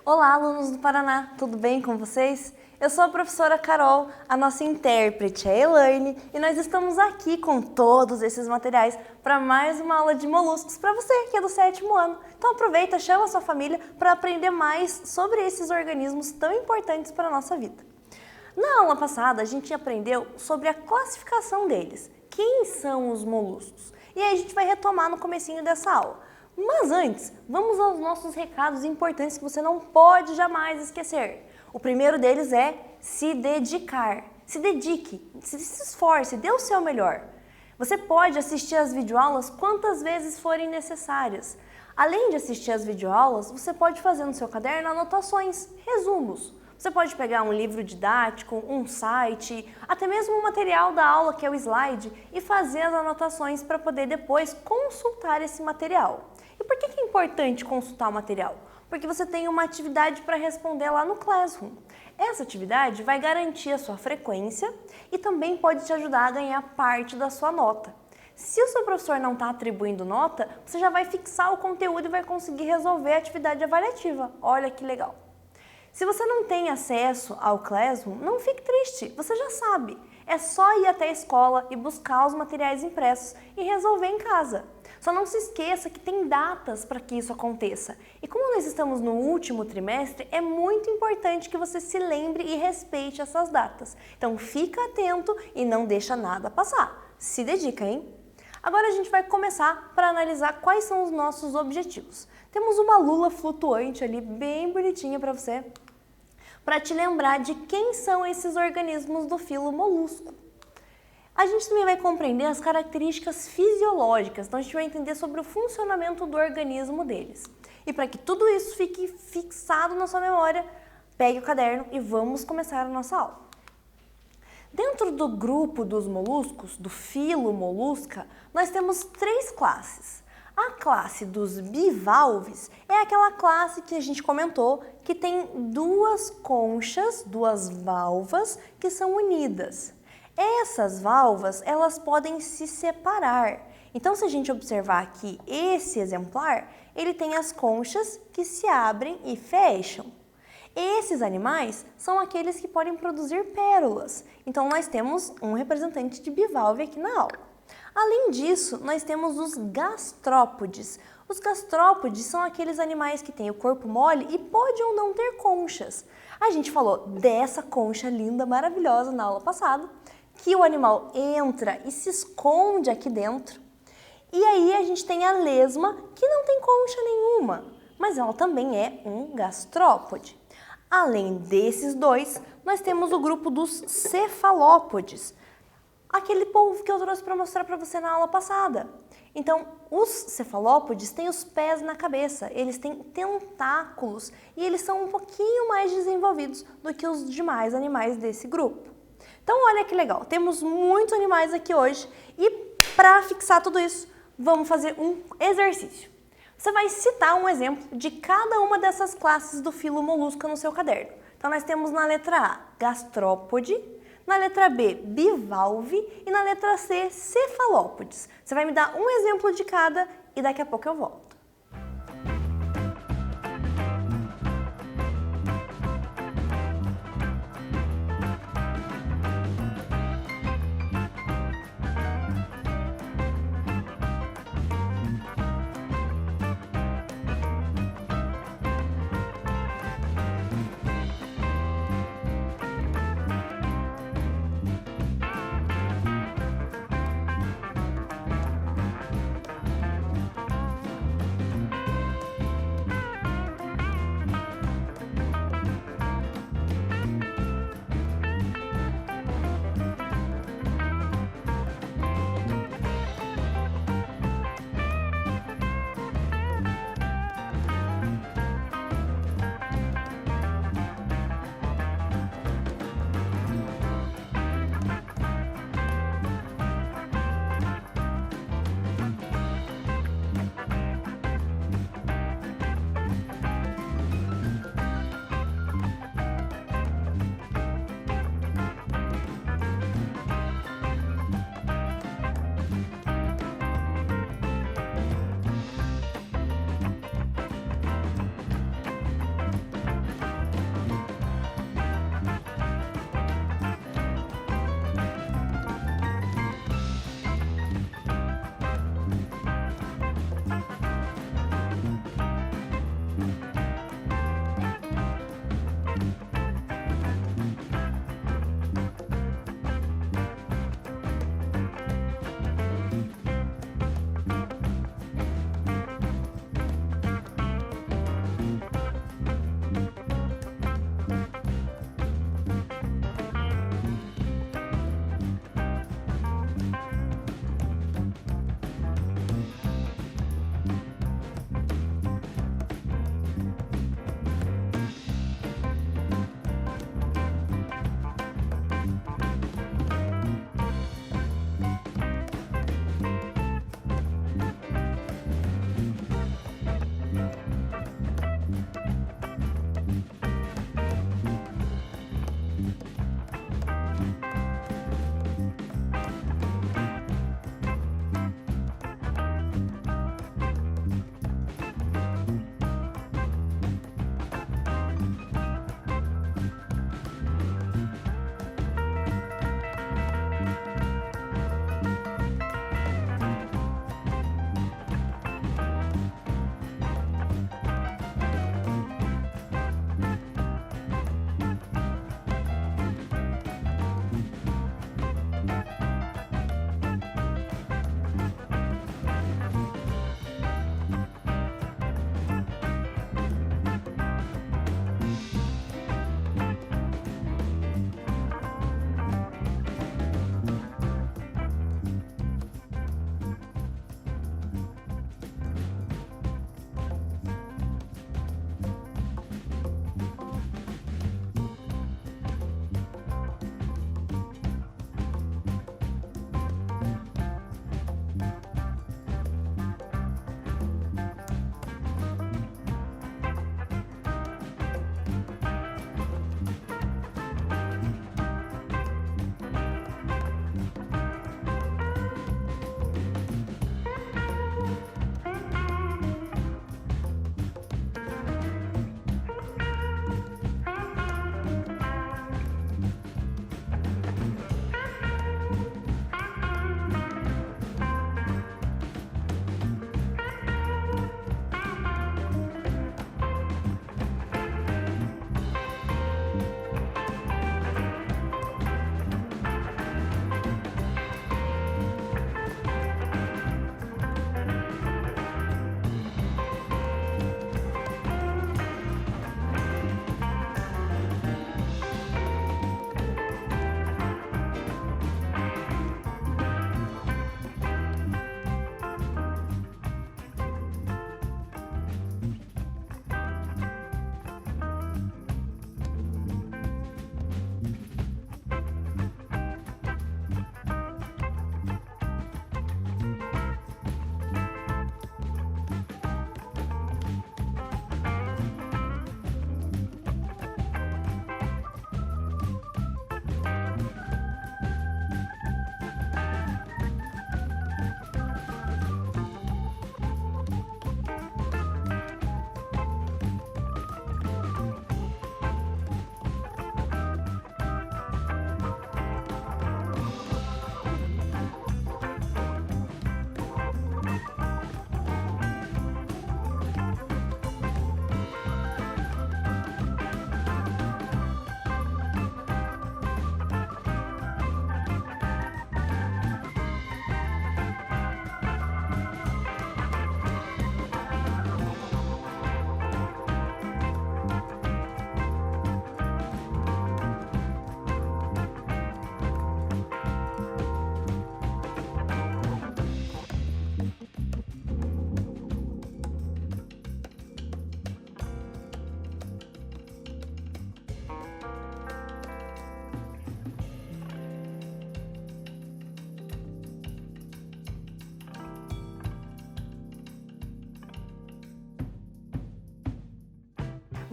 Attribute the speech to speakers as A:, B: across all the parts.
A: Olá, alunos do Paraná, tudo bem com vocês? Eu sou a professora Carol, a nossa intérprete é a Elaine e nós estamos aqui com todos esses materiais para mais uma aula de moluscos para você que é do 7º ano. Então aproveita, chama a sua família para aprender mais sobre esses organismos tão importantes para a nossa vida. Na aula passada a gente aprendeu sobre a classificação deles, quem são os moluscos, e aí a gente vai retomar no comecinho dessa aula. Mas antes, vamos aos nossos recados importantes que você não pode jamais esquecer. O primeiro deles é se dedicar. Se dedique, se esforce, dê o seu melhor. Você pode assistir as videoaulas quantas vezes forem necessárias. Além de assistir as videoaulas, você pode fazer no seu caderno anotações, resumos. Você pode pegar um livro didático, um site, até mesmo o material da aula, que é o slide, e fazer as anotações para poder depois consultar esse material. E por que é importante consultar o material? Porque você tem uma atividade para responder lá no Classroom. Essa atividade vai garantir a sua frequência e também pode te ajudar a ganhar parte da sua nota. Se o seu professor não está atribuindo nota, você já vai fixar o conteúdo e vai conseguir resolver a atividade avaliativa. Olha que legal! Se você não tem acesso ao Classroom, não fique triste, você já sabe. É só ir até a escola e buscar os materiais impressos e resolver em casa. Só não se esqueça que tem datas para que isso aconteça. E como nós estamos no último trimestre, é muito importante que você se lembre e respeite essas datas. Então fica atento e não deixa nada passar. Se dedica, hein? Agora a gente vai começar para analisar quais são os nossos objetivos. Temos uma lula flutuante ali, bem bonitinha para você, para te lembrar de quem são esses organismos do filo molusco. A gente também vai compreender as características fisiológicas, então a gente vai entender sobre o funcionamento do organismo deles. E para que tudo isso fique fixado na sua memória, pegue o caderno e vamos começar a nossa aula. Dentro do grupo dos moluscos, do filo Mollusca, nós temos 3 classes. A classe dos bivalves é aquela classe que a gente comentou que tem 2 conchas, 2 valvas que são unidas. Essas valvas, elas podem se separar. Então, se a gente observar aqui esse exemplar, ele tem as conchas que se abrem e fecham. Esses animais são aqueles que podem produzir pérolas. Então, nós temos um representante de bivalve aqui na aula. Além disso, nós temos os gastrópodes. Os gastrópodes são aqueles animais que têm o corpo mole e podem ou não ter conchas. A gente falou dessa concha linda, maravilhosa na aula passada, que o animal entra e se esconde aqui dentro. E aí a gente tem a lesma, que não tem concha nenhuma, mas ela também é um gastrópode. Além desses 2, nós temos o grupo dos cefalópodes, aquele polvo que eu trouxe para mostrar para você na aula passada. Então, os cefalópodes têm os pés na cabeça, eles têm tentáculos e eles são um pouquinho mais desenvolvidos do que os demais animais desse grupo. Então, olha que legal, temos muitos animais aqui hoje e para fixar tudo isso, vamos fazer um exercício. Você vai citar um exemplo de cada uma dessas classes do filo Mollusca no seu caderno. Então, nós temos na letra A, gastrópode, na letra B, bivalve e na letra C, cefalópodes. Você vai me dar um exemplo de cada e daqui a pouco eu volto.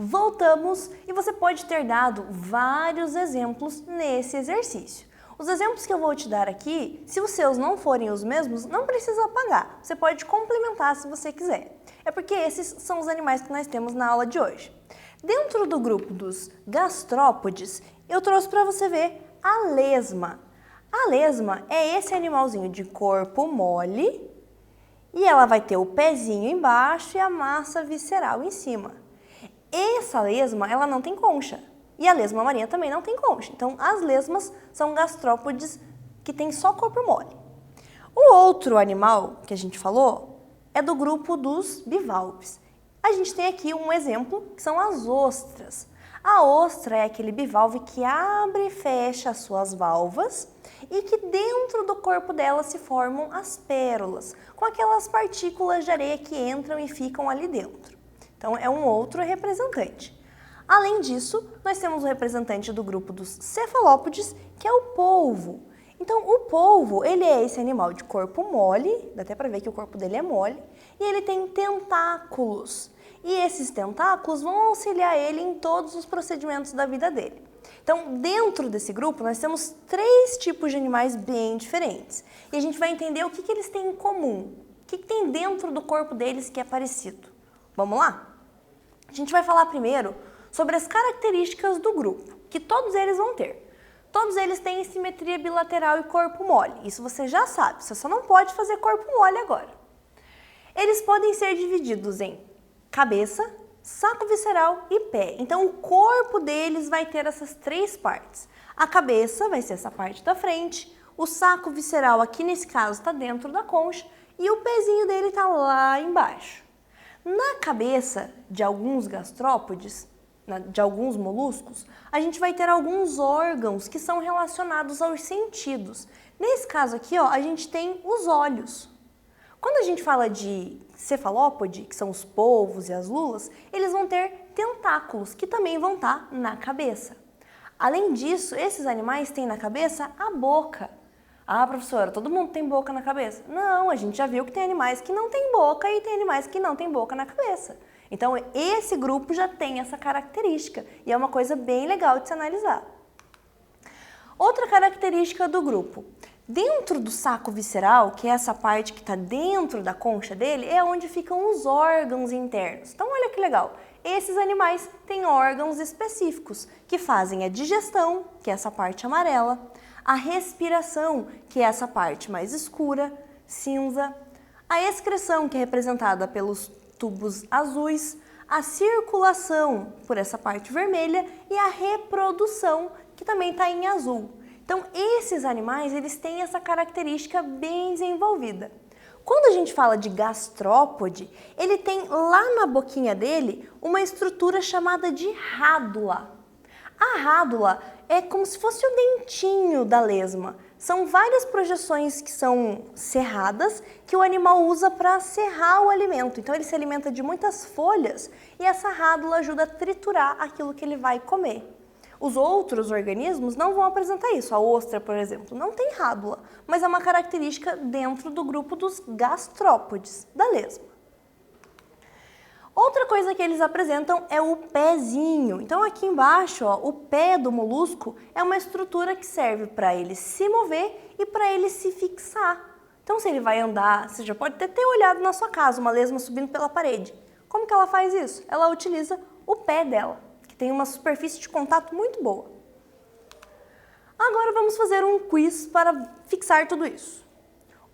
A: Voltamos e você pode ter dado vários exemplos nesse exercício. Os exemplos que eu vou te dar aqui, se os seus não forem os mesmos, não precisa apagar. Você pode complementar se você quiser. É porque esses são os animais que nós temos na aula de hoje. Dentro do grupo dos gastrópodes, eu trouxe para você ver a lesma. A lesma é esse animalzinho de corpo mole e ela vai ter o pezinho embaixo e a massa visceral em cima. Essa lesma, ela não tem concha. E a lesma marinha também não tem concha. Então, as lesmas são gastrópodes que têm só corpo mole. O outro animal que a gente falou é do grupo dos bivalves. A gente tem aqui um exemplo, que são as ostras. A ostra é aquele bivalve que abre e fecha as suas valvas e que dentro do corpo dela se formam as pérolas, com aquelas partículas de areia que entram e ficam ali dentro. Então, é um outro representante. Além disso, nós temos o representante do grupo dos cefalópodes, que é o polvo. Então, o polvo, ele é esse animal de corpo mole, dá até para ver que o corpo dele é mole, e ele tem tentáculos. E esses tentáculos vão auxiliar ele em todos os procedimentos da vida dele. Então, dentro desse grupo, nós temos 3 tipos de animais bem diferentes. E a gente vai entender o que eles têm em comum, o que tem dentro do corpo deles que é parecido. Vamos lá? A gente vai falar primeiro sobre as características do grupo, que todos eles vão ter. Todos eles têm simetria bilateral e corpo mole. Isso você já sabe, você só não pode fazer corpo mole agora. Eles podem ser divididos em cabeça, saco visceral e pé. Então, o corpo deles vai ter essas 3 partes. A cabeça vai ser essa parte da frente, o saco visceral aqui nesse caso está dentro da concha e o pezinho dele está lá embaixo. Na cabeça de alguns gastrópodes, de alguns moluscos, a gente vai ter alguns órgãos que são relacionados aos sentidos. Nesse caso aqui, ó, a gente tem os olhos. Quando a gente fala de cefalópode, que são os polvos e as lulas, eles vão ter tentáculos, que também vão estar na cabeça. Além disso, esses animais têm na cabeça a boca. Ah, professora, todo mundo tem boca na cabeça? Não, a gente já viu que tem animais que não têm boca e tem animais que não têm boca na cabeça. Então, esse grupo já tem essa característica e é uma coisa bem legal de se analisar. Outra característica do grupo. Dentro do saco visceral, que é essa parte que está dentro da concha dele, é onde ficam os órgãos internos. Então, olha que legal. Esses animais têm órgãos específicos que fazem a digestão, que é essa parte amarela, a respiração, que é essa parte mais escura, cinza, a excreção, que é representada pelos tubos azuis, a circulação, por essa parte vermelha, e a reprodução, que também está em azul. Então, esses animais, eles têm essa característica bem desenvolvida. Quando a gente fala de gastrópode, ele tem lá na boquinha dele uma estrutura chamada de rádula. A rádula é como se fosse o dentinho da lesma. São várias projeções que são serradas que o animal usa para serrar o alimento. Então ele se alimenta de muitas folhas e essa rádula ajuda a triturar aquilo que ele vai comer. Os outros organismos não vão apresentar isso. A ostra, por exemplo, não tem rádula, mas é uma característica dentro do grupo dos gastrópodes, da lesma. Outra coisa que eles apresentam é o pezinho. Então aqui embaixo, ó, o pé do molusco é uma estrutura que serve para ele se mover e para ele se fixar. Então se ele vai andar, você já pode ter olhado na sua casa uma lesma subindo pela parede. Como que ela faz isso? Ela utiliza o pé dela, que tem uma superfície de contato muito boa. Agora vamos fazer um quiz para fixar tudo isso.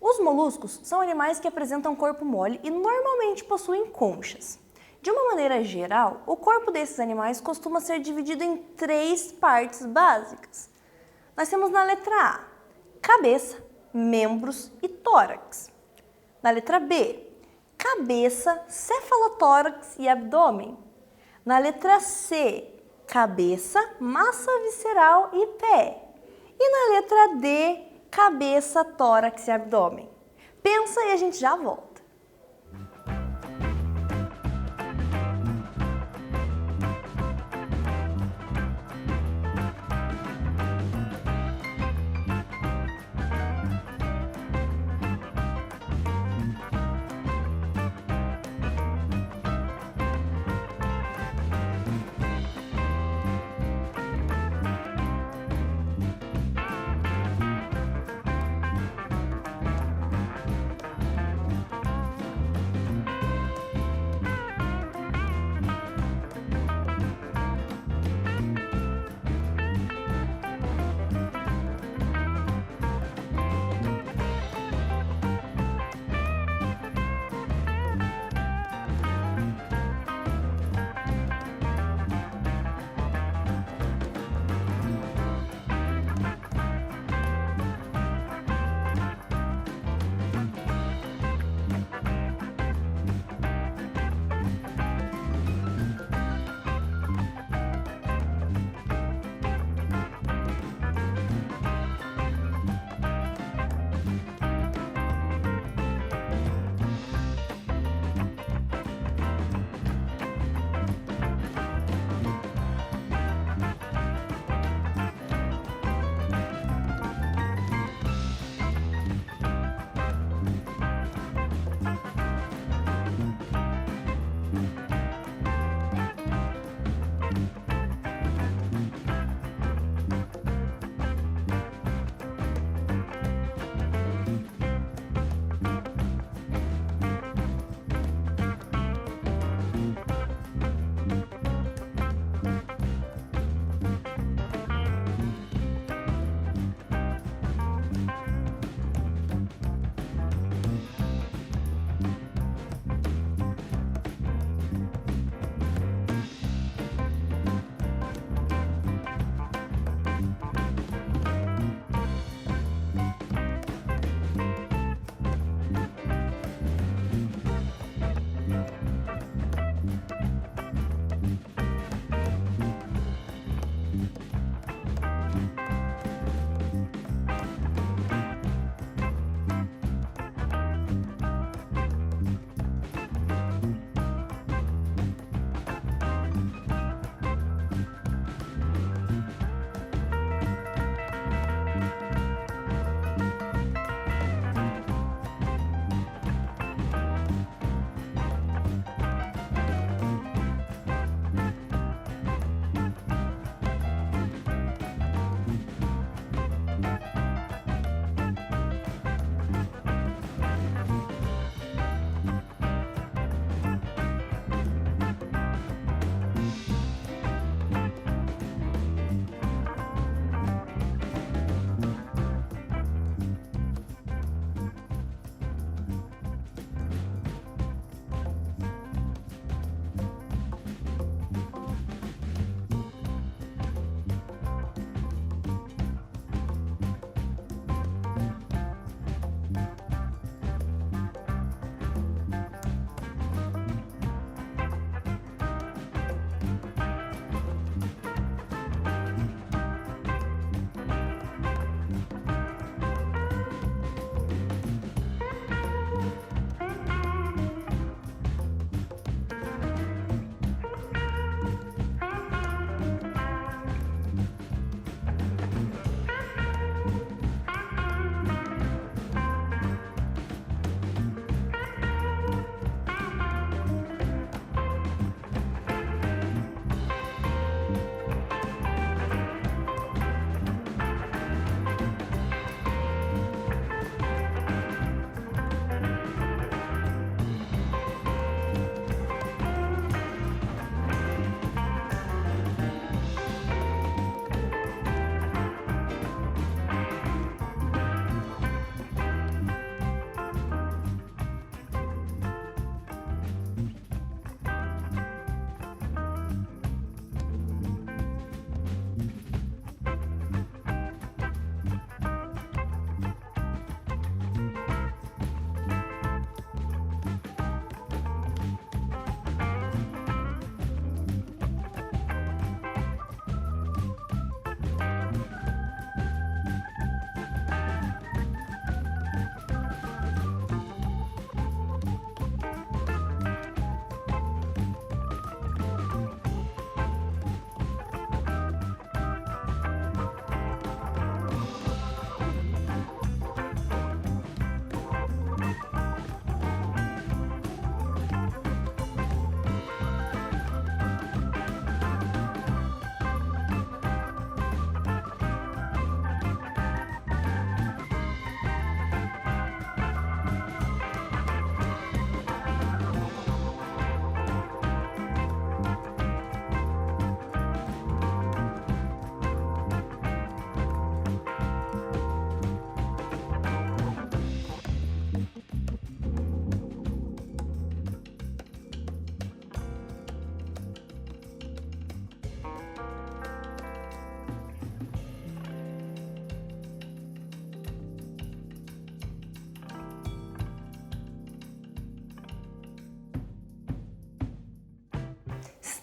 A: Os moluscos são animais que apresentam corpo mole e normalmente possuem conchas. De uma maneira geral, o corpo desses animais costuma ser dividido em 3 partes básicas. Nós temos na letra A, cabeça, membros e tórax. Na letra B, cabeça, cefalotórax e abdômen. Na letra C, cabeça, massa visceral e pé. E na letra D, cabeça, tórax e abdômen. Pensa e a gente já volta.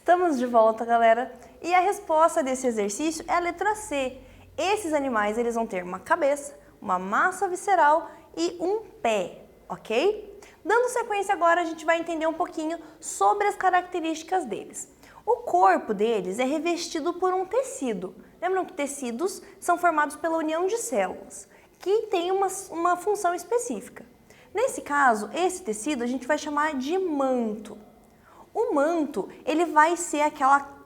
A: Estamos de volta, galera. E a resposta desse exercício é a letra C. Esses animais eles vão ter uma cabeça, uma massa visceral e um pé, ok? Dando sequência agora, a gente vai entender um pouquinho sobre as características deles. O corpo deles é revestido por um tecido. Lembram que tecidos são formados pela união de células, que tem uma função específica. Nesse caso, esse tecido a gente vai chamar de manto. O manto, ele vai ser aquela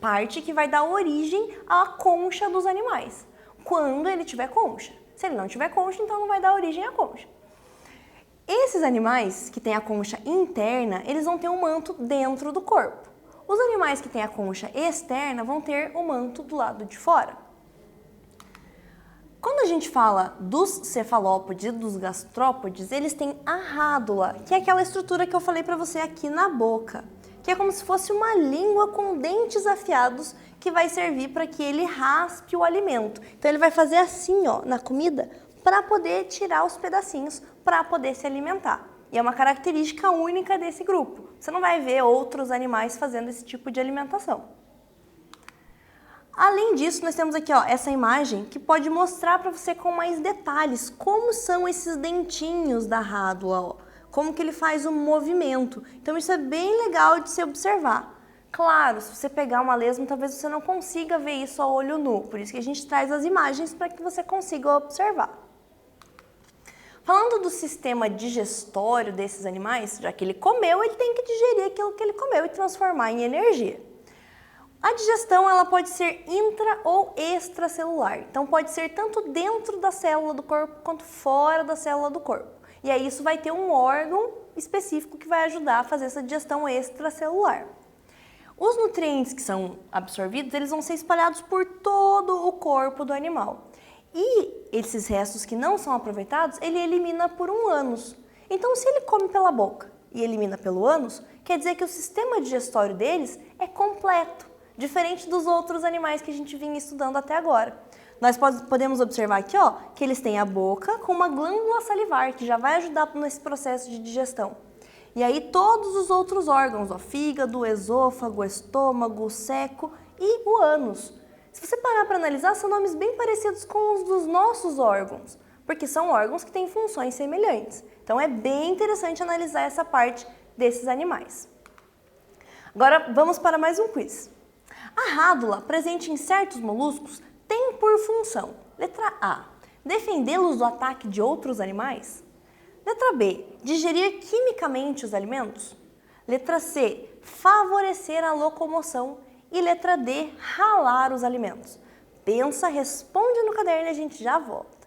A: parte que vai dar origem à concha dos animais, quando ele tiver concha. Se ele não tiver concha, então não vai dar origem à concha. Esses animais que têm a concha interna, eles vão ter um manto dentro do corpo. Os animais que têm a concha externa vão ter o manto do lado de fora. Quando a gente fala dos cefalópodes e dos gastrópodes, eles têm a rádula, que é aquela estrutura que eu falei para você aqui na boca, que é como se fosse uma língua com dentes afiados que vai servir para que ele raspe o alimento. Então ele vai fazer assim, ó, na comida, para poder tirar os pedacinhos, para poder se alimentar. E é uma característica única desse grupo. Você não vai ver outros animais fazendo esse tipo de alimentação. Além disso, nós temos aqui, ó, essa imagem que pode mostrar para você com mais detalhes como são esses dentinhos da rádula, ó, como que ele faz o movimento. Então isso é bem legal de se observar. Claro, se você pegar uma lesma, talvez você não consiga ver isso a olho nu, por isso que a gente traz as imagens para que você consiga observar. Falando do sistema digestório desses animais, já que ele comeu, ele tem que digerir aquilo que ele comeu e transformar em energia. A digestão ela pode ser intra ou extracelular, então pode ser tanto dentro da célula do corpo quanto fora da célula do corpo. E aí isso vai ter um órgão específico que vai ajudar a fazer essa digestão extracelular. Os nutrientes que são absorvidos, eles vão ser espalhados por todo o corpo do animal. E esses restos que não são aproveitados, ele elimina por um ânus. Então se ele come pela boca e elimina pelo ânus, quer dizer que o sistema digestório deles é completo. Diferente dos outros animais que a gente vinha estudando até agora. Nós podemos observar aqui, ó, que eles têm a boca com uma glândula salivar, que já vai ajudar nesse processo de digestão. E aí todos os outros órgãos, ó, fígado, esôfago, estômago, seco e o ânus. Se você parar para analisar, são nomes bem parecidos com os dos nossos órgãos, porque são órgãos que têm funções semelhantes. Então é bem interessante analisar essa parte desses animais. Agora vamos para mais um quiz. A rádula, presente em certos moluscos, tem por função, letra A, defendê-los do ataque de outros animais? Letra B, digerir quimicamente os alimentos? Letra C, favorecer a locomoção? E letra D, ralar os alimentos? Pensa, responde no caderno e a gente já volta.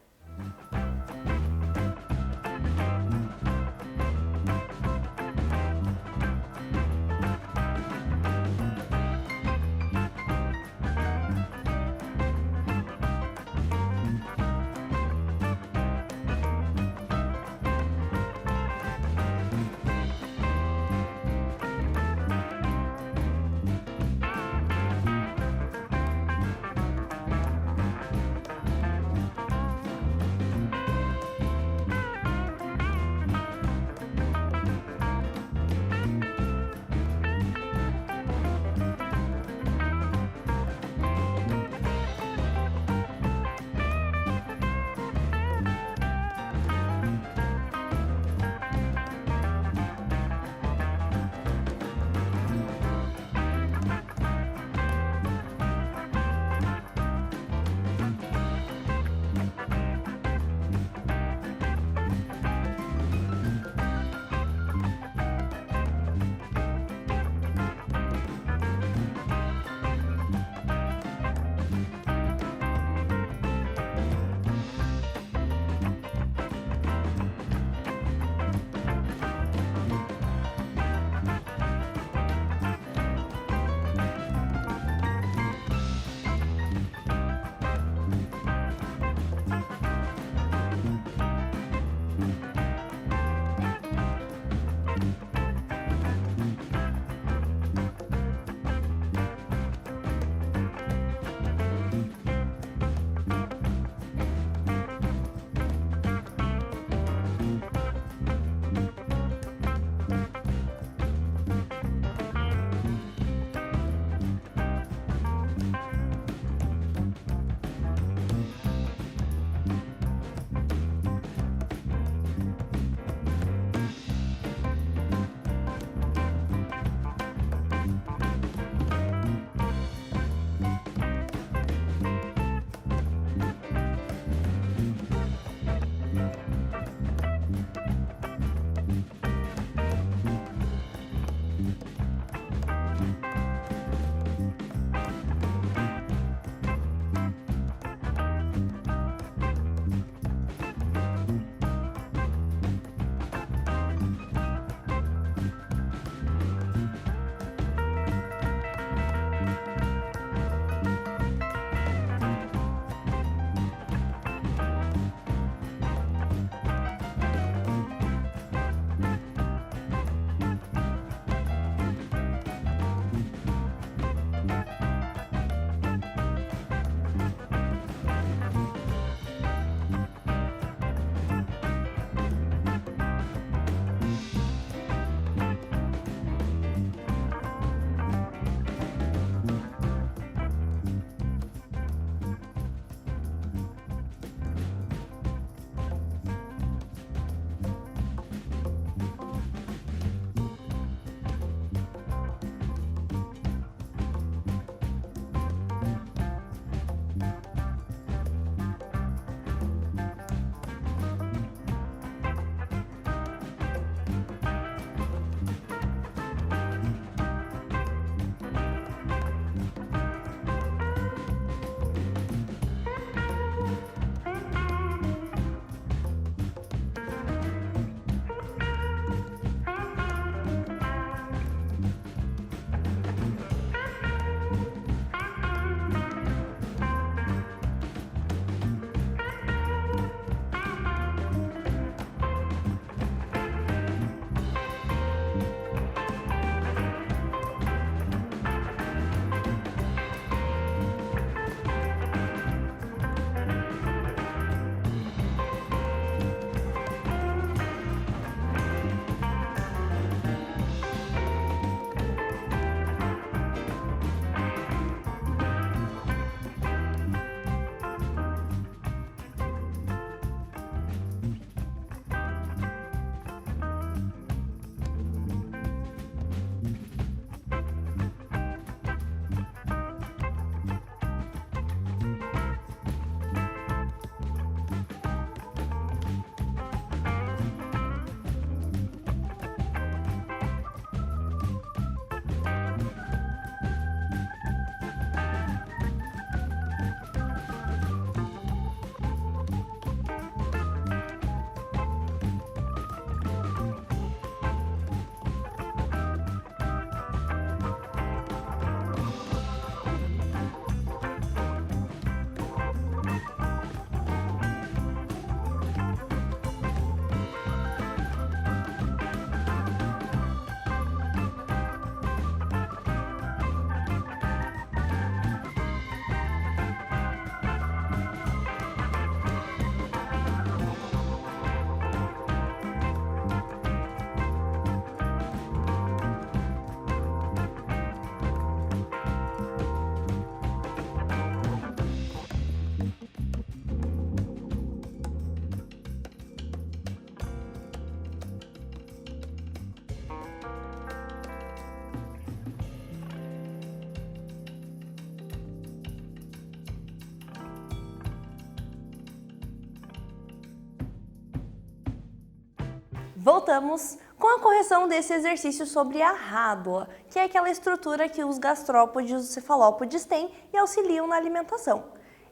A: Voltamos com a correção desse exercício sobre a rádula, que é aquela estrutura que os gastrópodes e os cefalópodes têm e auxiliam na alimentação.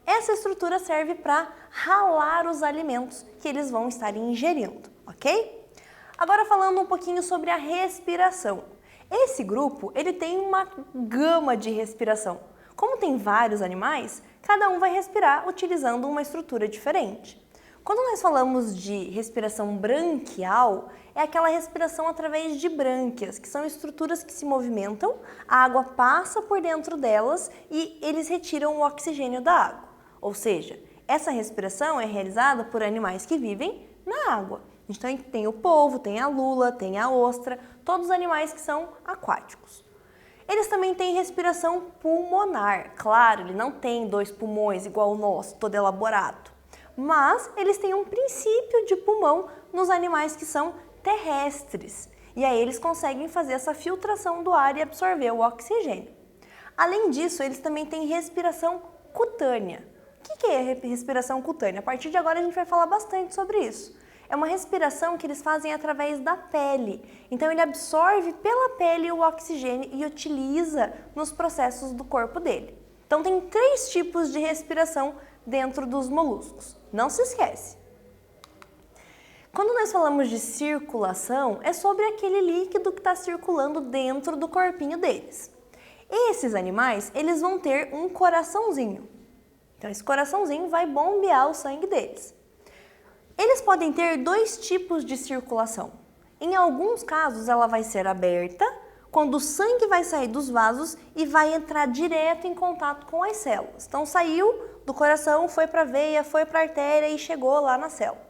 A: Essa estrutura serve para ralar os alimentos que eles vão estar ingerindo, ok? Agora falando um pouquinho sobre a respiração. Esse grupo, ele tem uma gama de respiração. Como tem vários animais, cada um vai respirar utilizando uma estrutura diferente. Quando nós falamos de respiração branquial, é aquela respiração através de brânquias, que são estruturas que se movimentam, a água passa por dentro delas e eles retiram o oxigênio da água. Ou seja, essa respiração é realizada por animais que vivem na água. Então tem o polvo, tem a lula, tem a ostra, todos os animais que são aquáticos. Eles também têm respiração pulmonar. Claro, ele não tem 2 pulmões igual o nosso, todo elaborado. Mas eles têm um princípio de pulmão nos animais que são terrestres. E aí eles conseguem fazer essa filtração do ar e absorver o oxigênio. Além disso, eles também têm respiração cutânea. O que é respiração cutânea? A partir de agora a gente vai falar bastante sobre isso. É uma respiração que eles fazem através da pele. Então ele absorve pela pele o oxigênio e utiliza nos processos do corpo dele. Então tem 3 tipos de respiração dentro dos moluscos. Não se esquece. Quando nós falamos de circulação, é sobre aquele líquido que está circulando dentro do corpinho deles. Esses animais, eles vão ter um coraçãozinho. Então esse coraçãozinho vai bombear o sangue deles. Eles podem ter 2 tipos de circulação. Em alguns casos, ela vai ser aberta, quando o sangue vai sair dos vasos e vai entrar direto em contato com as células. Então saiu do coração, foi para a veia, foi para a artéria e chegou lá na célula.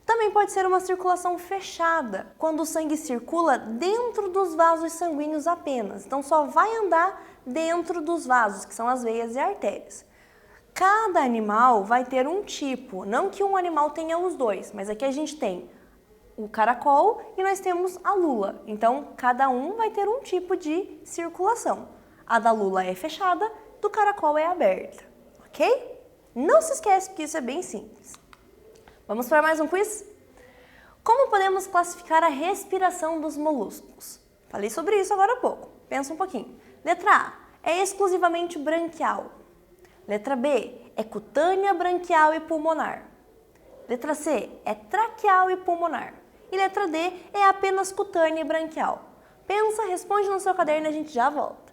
A: Também pode ser uma circulação fechada, quando o sangue circula dentro dos vasos sanguíneos apenas. Então só vai andar dentro dos vasos, que são as veias e artérias. Cada animal vai ter um tipo, não que um animal tenha os 2, mas aqui a gente tem o caracol e nós temos a lula. Então, cada um vai ter um tipo de circulação. A da lula é fechada, do caracol é aberta, ok? Não se esquece que isso é bem simples. Vamos para mais um quiz? Como podemos classificar a respiração dos moluscos? Falei sobre isso agora há pouco. Pensa um pouquinho. Letra A é exclusivamente branquial. Letra B é cutânea, branquial e pulmonar. Letra C é traqueal e pulmonar. E letra D é apenas cutânea e branquial. Pensa, responde no seu caderno e a gente já volta.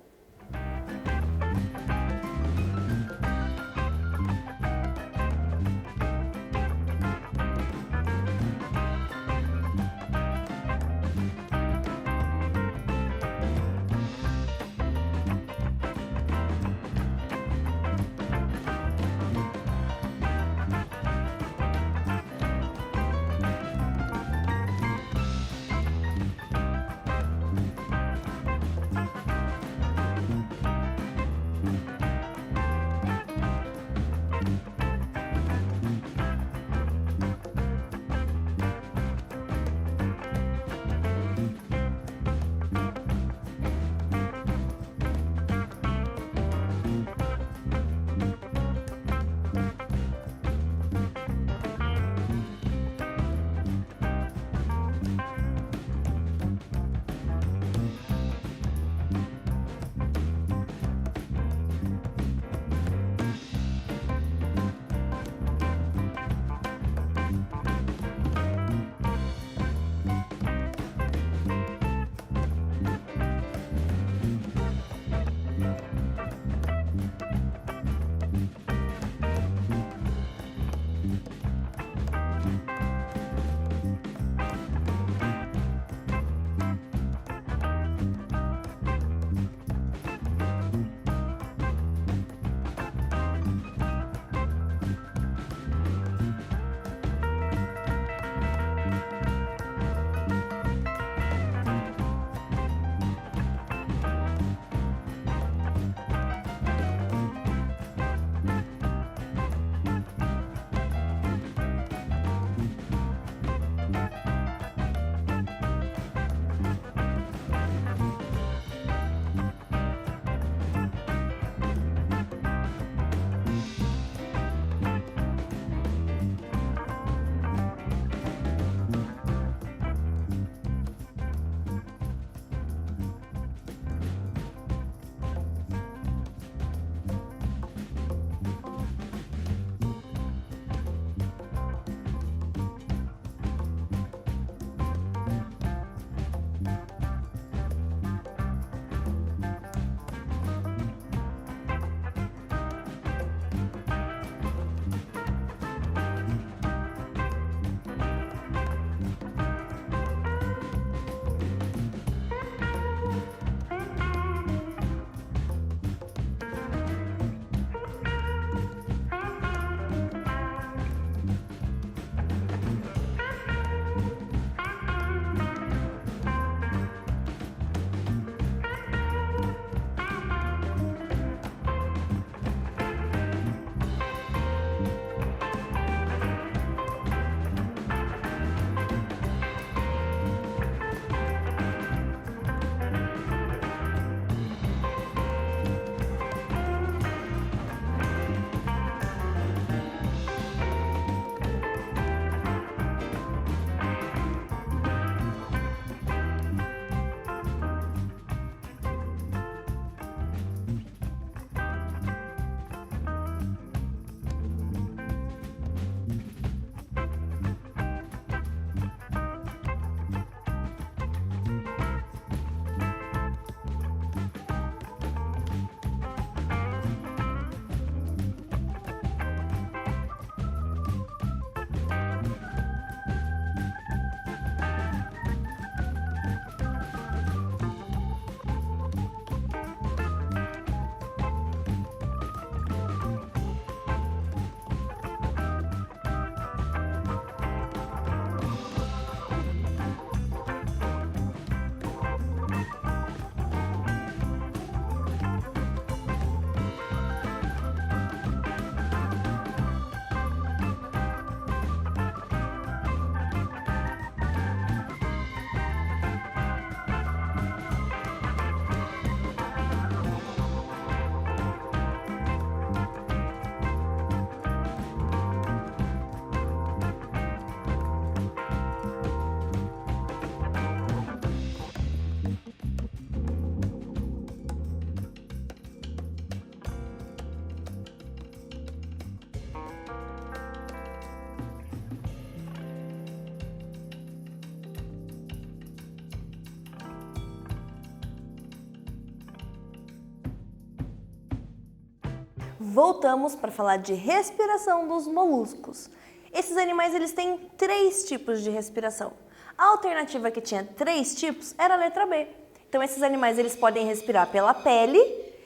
A: Voltamos para falar de respiração dos moluscos. Esses animais eles têm 3 tipos de respiração. A alternativa que tinha 3 tipos era a letra B. Então esses animais eles podem respirar pela pele,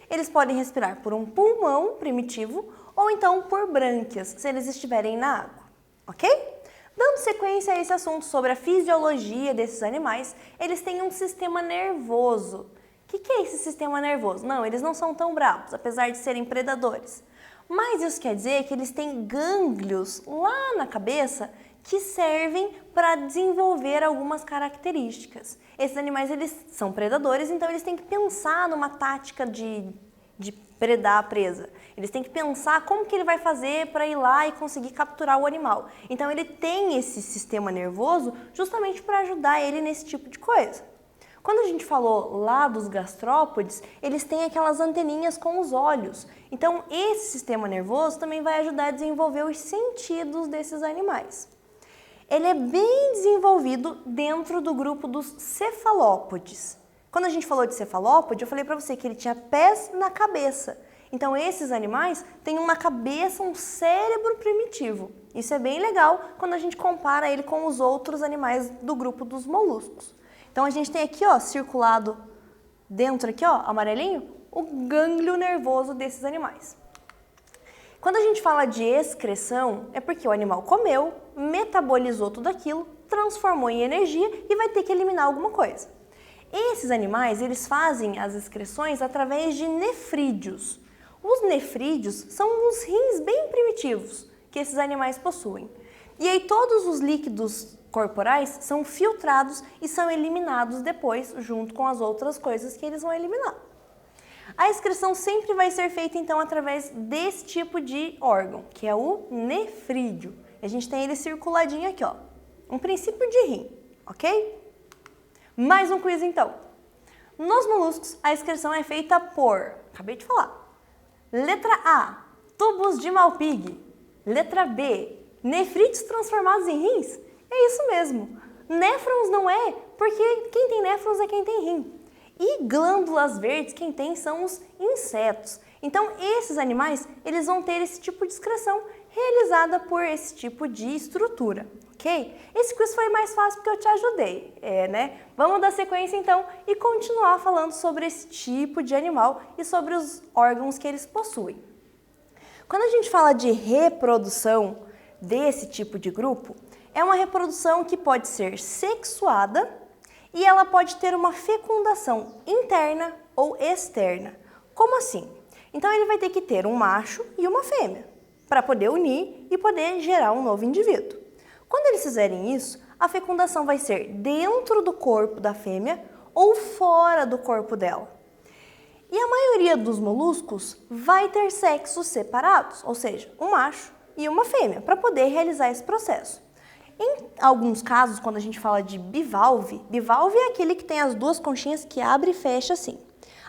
A: eles podem respirar por um pulmão primitivo ou então por brânquias, se eles estiverem na água, ok? Dando sequência a esse assunto sobre a fisiologia desses animais, eles têm um sistema nervoso. O que é esse sistema nervoso? Não, eles não são tão bravos, apesar de serem predadores. Mas isso quer dizer que eles têm gânglios lá na cabeça que servem para desenvolver algumas características. Esses animais eles são predadores, então eles têm que pensar numa tática de predar a presa. Eles têm que pensar como que ele vai fazer para ir lá e conseguir capturar o animal. Então ele tem esse sistema nervoso justamente para ajudar ele nesse tipo de coisa. Quando a gente falou lá dos gastrópodes, eles têm aquelas anteninhas com os olhos. Então, esse sistema nervoso também vai ajudar a desenvolver os sentidos desses animais. Ele é bem desenvolvido dentro do grupo dos cefalópodes. Quando a gente falou de cefalópode, eu falei para você que ele tinha pés na cabeça. Então, esses animais têm uma cabeça, um cérebro primitivo. Isso é bem legal quando a gente compara ele com os outros animais do grupo dos moluscos. Então, a gente tem aqui, ó, circulado dentro aqui, ó, amarelinho, o gânglio nervoso desses animais. Quando a gente fala de excreção, é porque o animal comeu, metabolizou tudo aquilo, transformou em energia e vai ter que eliminar alguma coisa. Esses animais, eles fazem as excreções através de nefrídeos. Os nefrídeos são os rins bem primitivos que esses animais possuem. E aí todos os líquidos corporais são filtrados e são eliminados depois, junto com as outras coisas que eles vão eliminar. A excreção sempre vai ser feita, então, através desse tipo de órgão, que é o nefrídeo. A gente tem ele circuladinho aqui, ó. Um princípio de rim, ok? Mais um quiz, então. Nos moluscos, a excreção é feita por, acabei de falar, letra A, tubos de Malpighi. Letra B, nefrídeos transformados em rins? É isso mesmo. Néfrons não é Porque quem tem néfrons é quem tem rim. E glândulas verdes, quem tem são os insetos. Então, esses animais, eles vão ter esse tipo de excreção realizada por esse tipo de estrutura, ok? Esse quiz foi mais fácil porque eu te ajudei, né? Vamos dar sequência então e continuar falando sobre esse tipo de animal e sobre os órgãos que eles possuem. Quando a gente fala de reprodução desse tipo de grupo, é uma reprodução que pode ser sexuada e ela pode ter uma fecundação interna ou externa. Como assim? Então ele vai ter que ter um macho e uma fêmea para poder unir e poder gerar um novo indivíduo. Quando eles fizerem isso, a fecundação vai ser dentro do corpo da fêmea ou fora do corpo dela. E a maioria dos moluscos vai ter sexos separados, ou seja, um macho e uma fêmea, para poder realizar esse processo. Em alguns casos, quando a gente fala de bivalve, bivalve é aquele que tem as duas conchinhas que abre e fecha assim.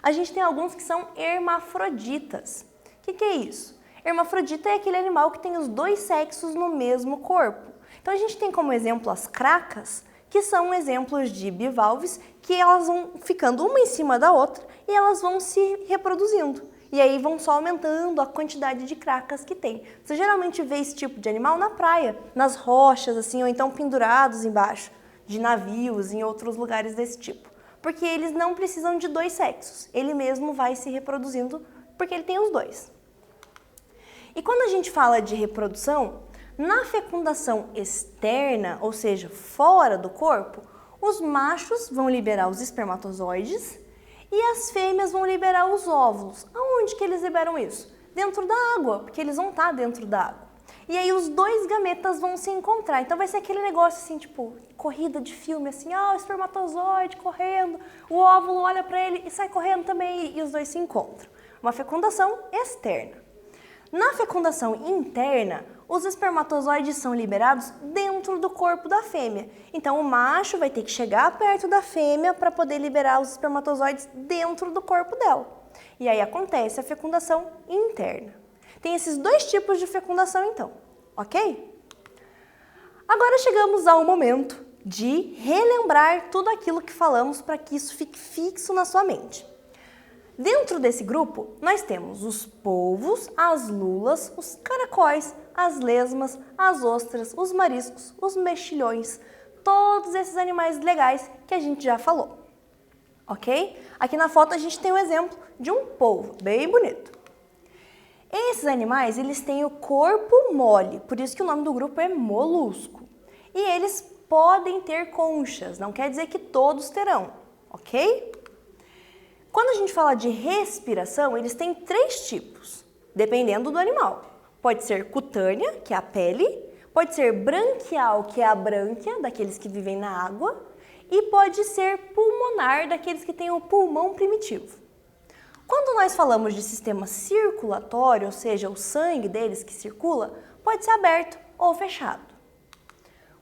A: A gente tem alguns que são hermafroditas. O que é isso? Hermafrodita é aquele animal que tem os dois sexos no mesmo corpo. Então a gente tem como exemplo as cracas, que são exemplos de bivalves que elas vão ficando uma em cima da outra e elas vão se reproduzindo. E aí vão só aumentando a quantidade de cracas que tem. Você geralmente vê esse tipo de animal na praia, nas rochas, assim, ou então pendurados embaixo de navios, em outros lugares desse tipo. Porque eles não precisam de dois sexos. Ele mesmo vai se reproduzindo porque ele tem os dois. E quando a gente fala de reprodução, na fecundação externa, ou seja, fora do corpo, os machos vão liberar os espermatozoides e as fêmeas vão liberar os óvulos. Aonde que eles liberam isso? Dentro da água, porque eles vão estar dentro da água. E aí os dois gametas vão se encontrar. Então vai ser aquele negócio assim, tipo, corrida de filme, assim, o espermatozoide correndo, o óvulo olha para ele e sai correndo também e os dois se encontram. Uma fecundação externa. Na fecundação interna, os espermatozoides são liberados dentro do corpo da fêmea. Então, o macho vai ter que chegar perto da fêmea para poder liberar os espermatozoides dentro do corpo dela. E aí acontece a fecundação interna. Tem esses dois tipos de fecundação, então, ok? Agora chegamos ao momento de relembrar tudo aquilo que falamos para que isso fique fixo na sua mente. Dentro desse grupo, nós temos os polvos, as lulas, os caracóis, as lesmas, as ostras, os mariscos, os mexilhões, todos esses animais legais que a gente já falou, ok? Aqui na foto a gente tem um exemplo de um polvo, bem bonito. Esses animais, eles têm o corpo mole, por isso que o nome do grupo é molusco. E eles podem ter conchas, não quer dizer que todos terão, ok? Quando a gente fala de respiração, eles têm 3 tipos, dependendo do animal. Pode ser cutânea, que é a pele, pode ser branquial, que é a brânquia, daqueles que vivem na água, e pode ser pulmonar, daqueles que têm o pulmão primitivo. Quando nós falamos de sistema circulatório, ou seja, o sangue deles que circula, pode ser aberto ou fechado.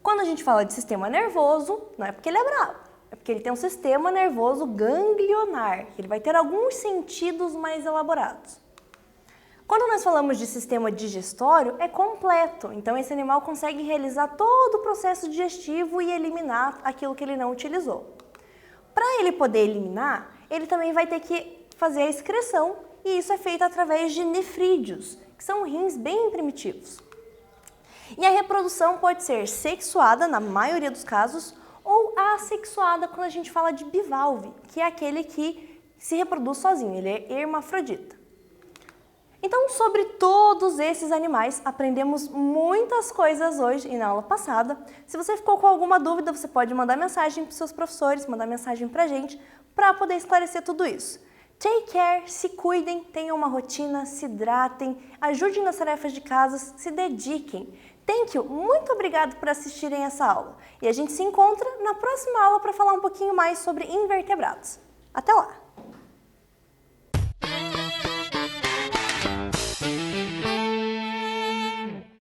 A: Quando a gente fala de sistema nervoso, não é porque ele é bravo. É porque ele tem um sistema nervoso ganglionar, ele vai ter alguns sentidos mais elaborados. Quando nós falamos de sistema digestório, é completo, então esse animal consegue realizar todo o processo digestivo e eliminar aquilo que ele não utilizou. Para ele poder eliminar, ele também vai ter que fazer a excreção, e isso é feito através de nefrídeos, que são rins bem primitivos. E a reprodução pode ser sexuada, na maioria dos casos, ou assexuada quando a gente fala de bivalve, que é aquele que se reproduz sozinho, ele é hermafrodita. Então, sobre todos esses animais, aprendemos muitas coisas hoje e na aula passada. Se você ficou com alguma dúvida, você pode mandar mensagem para os seus professores, mandar mensagem para a gente, para poder esclarecer tudo isso. Take care, se cuidem, tenham uma rotina, se hidratem, ajudem nas tarefas de casa, se dediquem. Thank you, muito obrigado por assistirem essa aula. E a gente se encontra na próxima aula para falar um pouquinho mais sobre invertebrados. Até lá!